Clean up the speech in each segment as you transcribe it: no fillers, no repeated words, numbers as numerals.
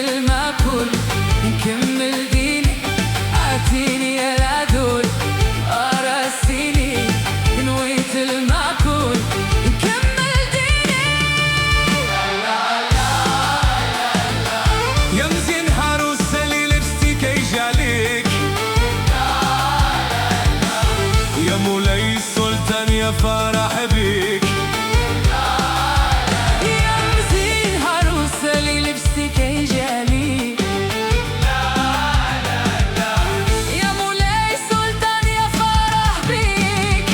مثل ما أكون نكمل ديني آتيني يا العدول أرسيني نويت ما أكون نكمل ديني. يا مزين عروسة اللي لبستك يجعلك يا مولاي السلطان يا فرح بيك. يا مزين عروسة اللي لبستك يجعلك يا مولاي السلطان يا فرح بيك.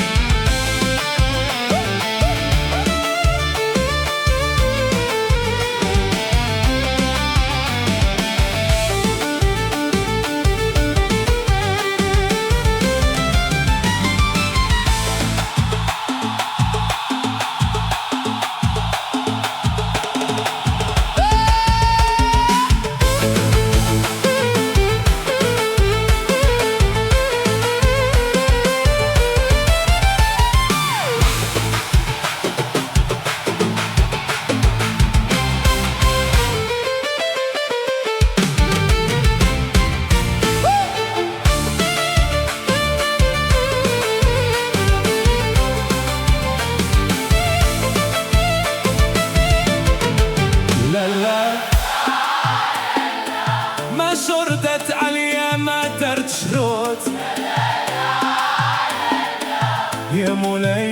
ما شردت عليا ما درت شروط يا مولاي